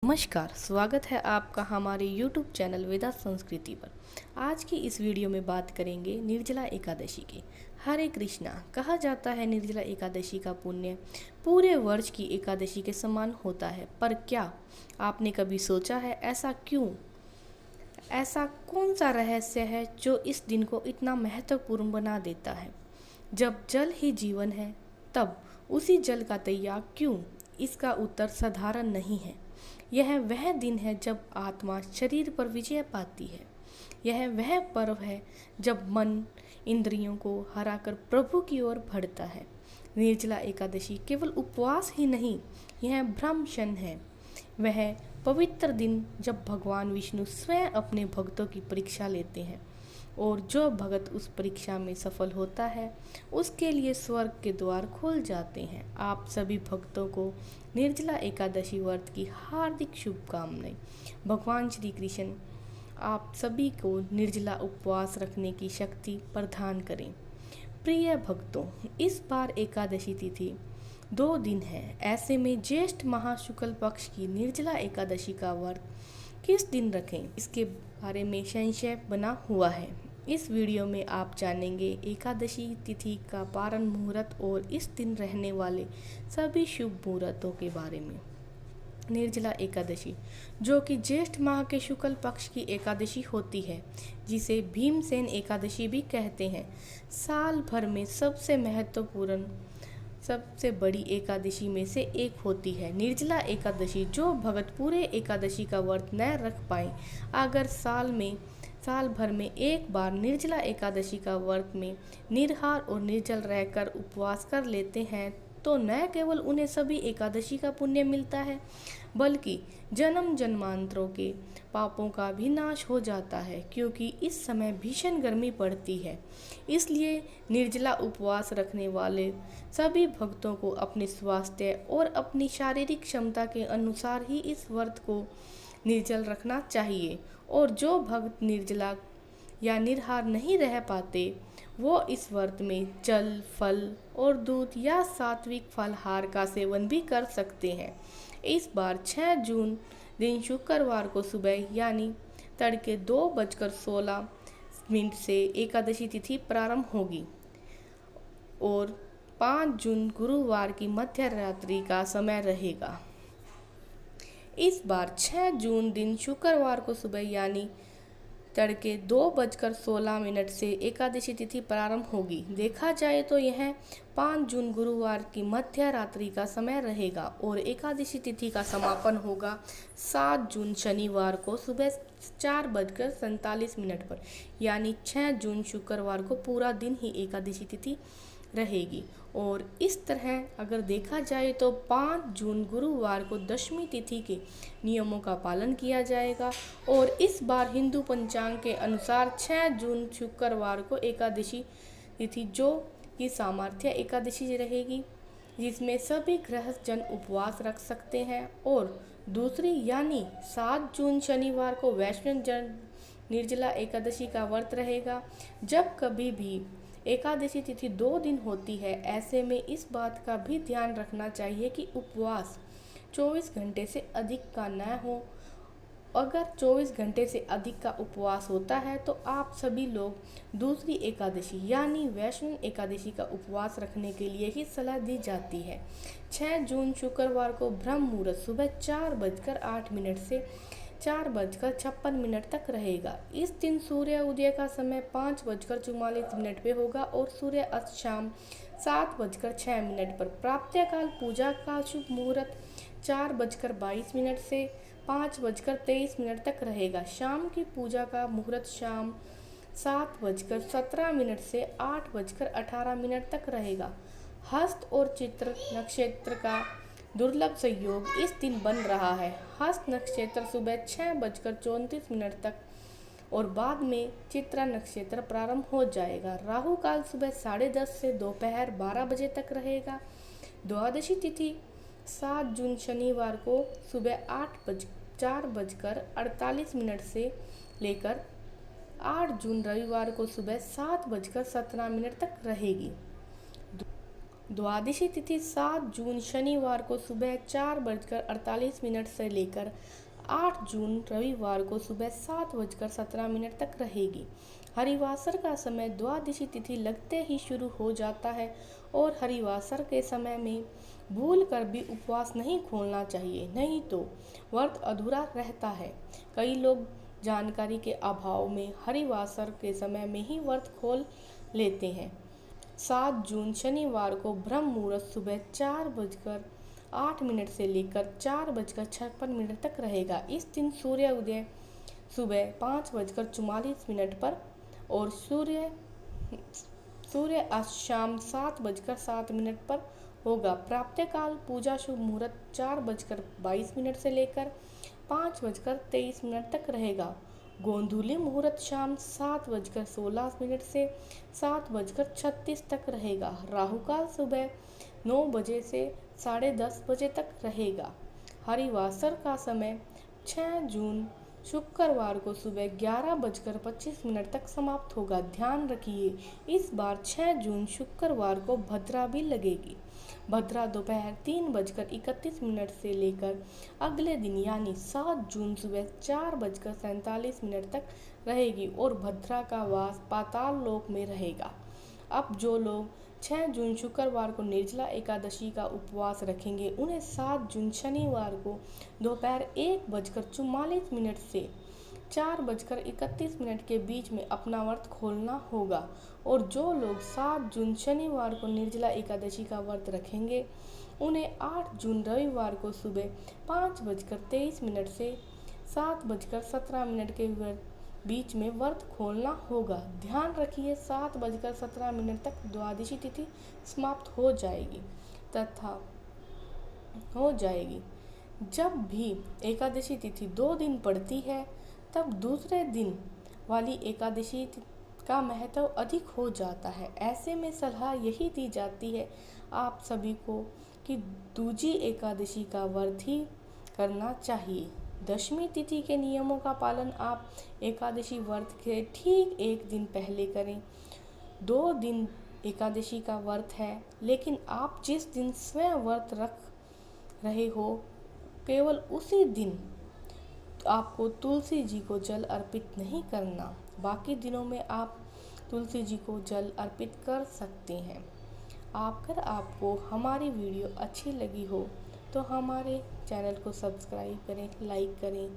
नमस्कार, स्वागत है आपका हमारे YouTube चैनल वेदा संस्कृति पर। आज की इस वीडियो में बात करेंगे निर्जला एकादशी की। हरे कृष्णा। कहा जाता है निर्जला एकादशी का पुण्य पूरे वर्ष की एकादशी के समान होता है, पर क्या आपने कभी सोचा है ऐसा क्यों? ऐसा कौन सा रहस्य है जो इस दिन को इतना महत्वपूर्ण बना देता है? जब जल ही जीवन है, तब उसी जल का त्याग क्यों? इसका उत्तर साधारण नहीं है। यह वह दिन है जब आत्मा शरीर पर विजय पाती है। यह वह पर्व है जब मन इंद्रियों को हराकर प्रभु की ओर बढ़ता है। निर्जला एकादशी केवल उपवास ही नहीं, यह ब्रह्म क्षण है। वह पवित्र दिन जब भगवान विष्णु स्वयं अपने भक्तों की परीक्षा लेते हैं, और जो भगत उस परीक्षा में सफल होता है उसके लिए स्वर्ग के द्वार खुल जाते हैं। आप सभी भक्तों को निर्जला एकादशी व्रत की हार्दिक शुभकामनाएं। भगवान श्री कृष्ण आप सभी को निर्जला उपवास रखने की शक्ति प्रदान करें। प्रिय भक्तों, इस बार एकादशी तिथि 2 दिन है। ऐसे में ज्येष्ठ माह शुक्ल पक्ष की निर्जला एकादशी का व्रत किस दिन रखें, इसके बारे में संशय बना हुआ है। इस वीडियो में आप जानेंगे एकादशी तिथि का पारण मुहूर्त और इस दिन रहने वाले सभी शुभ मुहूर्तों के बारे में। निर्जला एकादशी, जो कि ज्येष्ठ माह के शुक्ल पक्ष की एकादशी होती है, जिसे भीमसेन एकादशी भी कहते हैं, साल भर में सबसे महत्वपूर्ण सबसे बड़ी एकादशी में से एक होती है। निर्जला एकादशी, जो भगत पूरे एकादशी का व्रत न रख पाए, अगर साल भर में एक बार निर्जला एकादशी का व्रत में निराहार और निर्जल रहकर उपवास कर लेते हैं, तो न केवल उन्हें सभी एकादशी का पुण्य मिलता है, बल्कि जन्म जन्मांतरों के पापों का भी नाश हो जाता है, क्योंकि इस समय भीषण गर्मी पड़ती है। इसलिए निर्जला उपवास रखने वाले सभी भक्तों को अपने स्वास्थ्य और अपनी शारीरिक क्षमता के अनुसार ही इस व्रत को निर्जल रखना चाहिए, और जो भक्त निर्जला या निराहार नहीं रह पाते, वो इस व्रत में जल, फल और दूध या सात्विक फलहार का सेवन भी कर सकते हैं। इस बार 6 जून दिन शुक्रवार को सुबह यानी तड़के 2:16 से एकादशी तिथि प्रारंभ होगी और 5 जून गुरुवार की मध्य रात्रि का समय रहेगा। इस बार 6 जून दिन शुक्रवार को सुबह यानी तड़के 2:16 से एकादशी तिथि प्रारंभ होगी। देखा जाए तो यह 5 जून गुरुवार की मध्य रात्रि का समय रहेगा और एकादशी तिथि का समापन होगा 7 जून शनिवार को सुबह 4:47 पर, यानी 6 जून शुक्रवार को पूरा दिन ही एकादशी तिथि रहेगी। और इस तरह अगर देखा जाए तो 5 जून गुरुवार को दशमी तिथि के नियमों का पालन किया जाएगा, और इस बार हिंदू पंचांग के अनुसार 6 जून शुक्रवार को एकादशी तिथि, जो कि सामर्थ्य एकादशी रहेगी, जिसमें सभी गृहस्थ जन उपवास रख सकते हैं। और दूसरी यानी 7 जून शनिवार को वैष्णव जन निर्जला एकादशी का व्रत रहेगा। जब कभी भी एकादशी तिथि 2 दिन होती है, ऐसे में इस बात का भी ध्यान रखना चाहिए कि उपवास 24 घंटे से अधिक का न हो। अगर 24 घंटे से अधिक का उपवास होता है तो आप सभी लोग दूसरी एकादशी यानी वैष्णव एकादशी का उपवास रखने के लिए ही सलाह दी जाती है। 6 जून शुक्रवार को ब्रह्म मुहूर्त सुबह 4:08 से 4:56 तक रहेगा। इस दिन सूर्य उदय का समय 5:44 पे होगा और सूर्य अस्त शाम 7:06 पर। प्रातःकाल पूजा का शुभ मुहूर्त 4:22 से 5:23 तक रहेगा। शाम की पूजा का मुहूर्त शाम 7:17 से 8:18 तक रहेगा। हस्त और चित्र नक्षत्र का दुर्लभ संयोग इस दिन बन रहा है। हस्त नक्षत्र सुबह 6:34 तक और बाद में चित्रा नक्षत्र प्रारंभ हो जाएगा। राहु काल सुबह 10:30 से दोपहर 12 बजे तक रहेगा। द्वादशी तिथि 7 जून शनिवार को सुबह 4:48 से लेकर 8 जून रविवार को सुबह 7:17 तक रहेगी। द्वादशी तिथि 7 जून शनिवार को सुबह 4:48 से लेकर 8 जून रविवार को सुबह 7:17 तक रहेगी। हरिवासर का समय द्वादशी तिथि लगते ही शुरू हो जाता है और हरिवासर के समय में भूल कर भी उपवास नहीं खोलना चाहिए, नहीं तो व्रत अधूरा रहता है। कई लोग जानकारी के अभाव में हरिवासर के समय में ही व्रत खोल लेते हैं। 7 जून शनिवार को ब्रह्म मुहूर्त सुबह 4:08 से लेकर 4:56 तक रहेगा। इस दिन सूर्य उदय सुबह 5:44 पर और सूर्य अस्त शाम 7:07 पर होगा। प्रातःकाल पूजा शुभ मुहूर्त 4:22 से लेकर 5:23 तक रहेगा। गोधूली मुहूर्त शाम 7:16 से 7:36 तक रहेगा। राहुकाल सुबह 9 बजे से 10:30 तक रहेगा। हरिवासर का समय 6 जून शुक्रवार को सुबह 11:25 तक समाप्त होगा। ध्यान रखिए, इस बार 6 जून शुक्रवार को भद्रा भी लगेगी। भद्रा दोपहर 3:31 से लेकर अगले दिन यानी 7 जून सुबह 4:47 तक रहेगी और भद्रा का वास पाताल लोक में रहेगा। अब जो लोग 6 जून शुक्रवार को निर्जला एकादशी का उपवास रखेंगे, उन्हें 7 जून शनिवार को दोपहर 1:44 से 4:31 के बीच में अपना व्रत खोलना होगा। और जो लोग 7 जून शनिवार को निर्जला एकादशी का व्रत रखेंगे, उन्हें 8 जून रविवार को सुबह 5:23 से 7:17 के बीच में व्रत खोलना होगा। ध्यान रखिए, 7:17 तक द्वादशी तिथि समाप्त हो जाएगी। जब भी एकादशी तिथि 2 दिन पड़ती है, तब दूसरे दिन वाली एकादशी का महत्व अधिक हो जाता है। ऐसे में सलाह यही दी जाती है आप सभी को कि दूजी एकादशी का व्रत ही करना चाहिए। दशमी तिथि के नियमों का पालन आप एकादशी व्रत के ठीक 1 दिन पहले करें। 2 दिन एकादशी का व्रत है, लेकिन आप जिस दिन स्वयं व्रत रख रहे हो, केवल उसी दिन आपको तुलसी जी को जल अर्पित नहीं करना। बाकी दिनों में आप तुलसी जी को जल अर्पित कर सकते हैं। अगर आपको हमारी वीडियो अच्छी लगी हो तो हमारे चैनल को सब्सक्राइब करें, लाइक करें